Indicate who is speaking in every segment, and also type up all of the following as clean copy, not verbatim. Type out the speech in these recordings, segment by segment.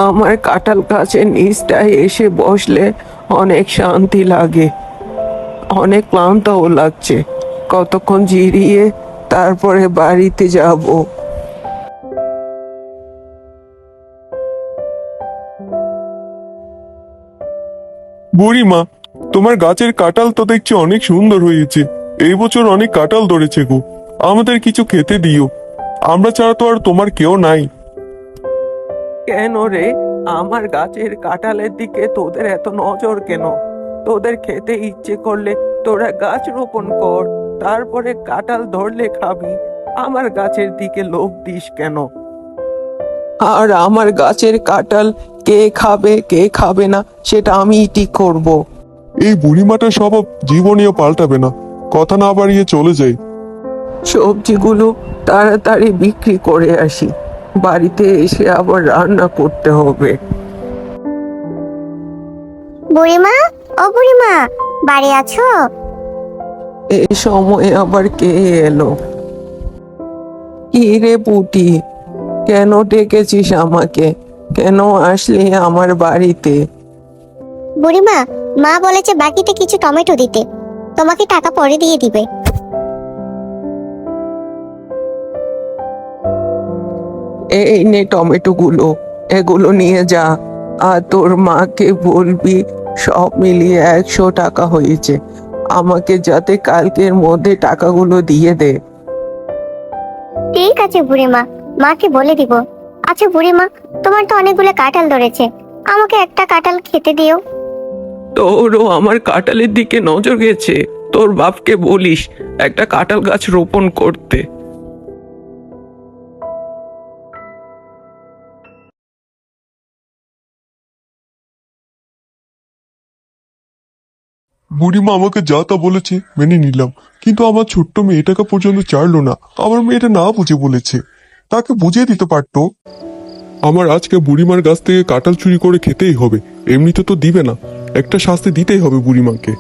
Speaker 1: আমার কাঁঠাল গাছের নিচটায় এসে বসলে অনেক শান্তি লাগে, অনেক ক্লান্তও লাগছে। কতক্ষণ জিরিয়ে তারপরে বাড়িতে যাব।
Speaker 2: বুড়িমা, তোমার গাছের কাঁঠাল তো দেখছি অনেক সুন্দর হয়েছে। এই বছর অনেক কাঁঠাল ধরেছে গো। আমাদের কিছু খেতে দিও, আমরা ছাড়া তো আর তোমার কেউ নাই।
Speaker 1: কেন রে, আমার গাছের কাঁঠালের দিকে তোদের এত নজর কেন? তোদের খেতে ইচ্ছে করলে তোরা গাছ রোপণ কর, তারপরে কাঁঠাল ধরলে খাবি। আমার গাছের দিকে লোভ দিস কেন? আর আমার গাছের কাঁঠাল কে খাবে কে খাবে না সেটা আমি ঠিক করব।
Speaker 2: এই বুড়িমাটার স্বভাব জীবনেও পাল্টাবে না, কথা না বাড়িয়ে চলে যায়।
Speaker 1: সবজিগুলো তাড়াতাড়ি বিক্রি করে আসি, বাড়িতে এসে আবার রান্না করতে হবে।
Speaker 3: বুড়িমা, ও বুড়িমা, বাড়ি আছো?
Speaker 1: এই সময় আবার কে এলো? কি রে পুটি, কেন ডেকেছিস আমাকে? কেন আসলি আমার বাড়িতে?
Speaker 3: বুড়িমা, মা বলেছে বাকিতে কিছু টমেটো দিতে, তোমাকে টাকা পরে দিয়ে দিবে।
Speaker 1: এই নে টমেটো গুলো, এগুলো নিয়ে যা। আর তোর মাকে বলবি সব মিলিয়ে 100 টাকা হয়েছে, আমাকে যাতে কালকের মধ্যে টাকাগুলো দিয়ে দে।
Speaker 3: ঠিক আছে বুড়িমা, মাকে বলে দিব। আচ্ছা বুড়িমা, তোমার তো অনেকগুলো কাঁঠাল ধরেছে, আমাকে একটা কাঁঠাল খেতে দিও।
Speaker 1: তোরও আমার কাঁঠালের দিকে নজর গেছে? তোর বাপকে বলিস একটা কাঁঠাল গাছ রোপণ করতে।
Speaker 2: বুড়িমা আমাকে যা তা বলেছে মেনে নিলাম, কিন্তু আমার ছোট্ট মেয়েটাকে পর্যন্ত ছাড়লো না। আমার মেয়েটা না বুঝে বলেছে, তাকে বুঝিয়ে দিতে পারতো। আমার আজকে বুড়িমার গাছ থেকে কাঁঠাল চুরি করে খেতেই হবে, এমনিতে তো দিবে না। একটা শাস্তি দিতেই হবে বুড়িমাকে।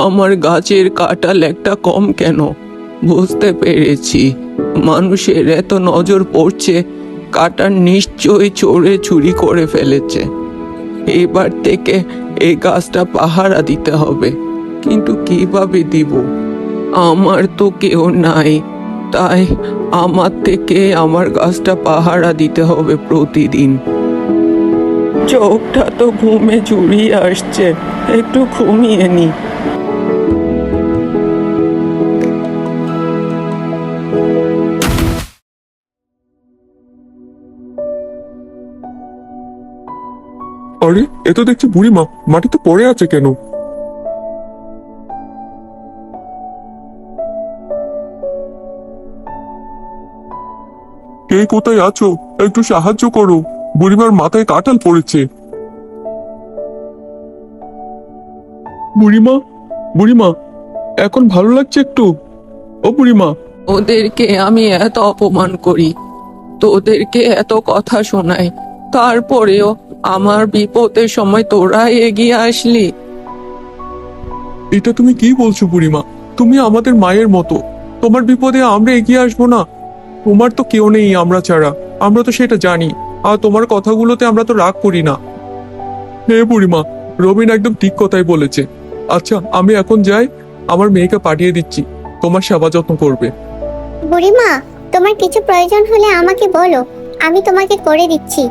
Speaker 1: আমার গাছের কাঁঠাল একটা কম কেন? বুঝতে পেরেছি, মানুষের এত নজর পড়ছে, কাঁঠাল নিশ্চয়ই চোরে চুরি করে ফেলেছে। এবার থেকে এই গাছটা পাহারা দিতে হবে, কিন্তু কিভাবে দিব? আমার তো কেউ নাই, তাই আমার থেকে আমার গাছটা পাহারা দিতে হবে প্রতিদিন। চোখটা তো ঘুমে জুড়িয়ে আসছে, একটু ঘুমিয়ে নি।
Speaker 2: আরে, এ তো দেখছি বুড়িমা মাটিতে পড়ে আছে কেন? কে কোথায় আছো? একটু সাহায্য করো, বুড়িমার মাথায় কাঁঠাল পড়েছে। বুড়িমা, বুড়িমা, এখন ভালো লাগছে একটু? ও বুড়িমা।
Speaker 1: ওদেরকে আমি এত অপমান করি, তোদেরকে এত কথা শোনাই, তারপরেও আমার বিপদের সময় তোরাই এগিয়ে আসলি।
Speaker 2: এটা তুমি কি বলছো বুড়িমা? তুমি আমাদের মায়ের মতো, তোমার বিপদে আমরা এগিয়ে আসবো না? তোমার তো কেউ নেই আমরা ছাড়া, আমরা তো সেটা জানি। আর তোমার কথাগুলোতে আমরা তো রাগ করি না। হে বুড়িমা, রবিন একদম ঠিক কথাই বলেছে। আচ্ছা, আমি এখন যাই, আমার মেয়েকে পাঠিয়ে দিচ্ছি, তোমার সেবা যত্ন করবে।
Speaker 3: বুড়িমা, তোমার কিছু প্রয়োজন হলে আমাকে বলো, আমি তোমাকে করে দিচ্ছি।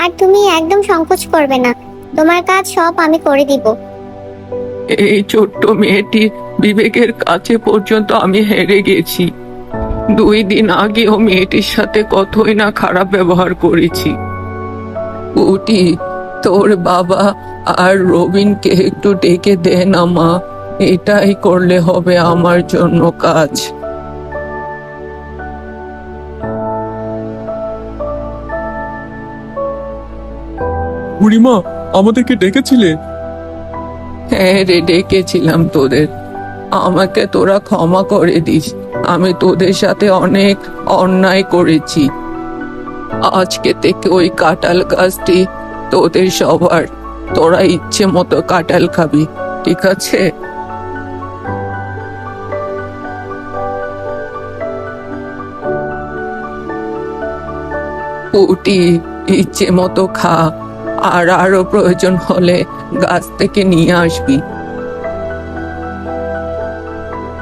Speaker 3: আর তুমি একদম সংকোচ করবে না, তোমার কাজ সব আমি করে দিব।
Speaker 1: এই ছোট্ট মেয়েটির বিবেকের কাছে পর্যন্ত আমি হেরে গেছি। 2 দিন আগেও মেয়েটির সাথে কতই না খারাপ ব্যবহার করেছি। উটি, তোর বাবা আর রবিনকে একটু ডেকে দে না মা, এটাই করলে হবে আমার জন্য কাজ।
Speaker 2: বুড়িমা, আমাদেরকে ডেকেছিলে?
Speaker 1: হ্যাঁ রে, ডেকেছিলাম তোদের। আমাকে তোরা ক্ষমা করে দিস, আমি তোদের সাথে অনেক অন্যায় করেছি। আজকে থেকে ওই কাঁঠাল গাছটি তোদের সবার, তোরা ইচ্ছে মতো কাঁঠাল খাবি, ঠিক আছে? পুটি, ইচ্ছে মতো খা, আর আরো প্রয়োজন হলে গাছ থেকে নিয়ে আসবি।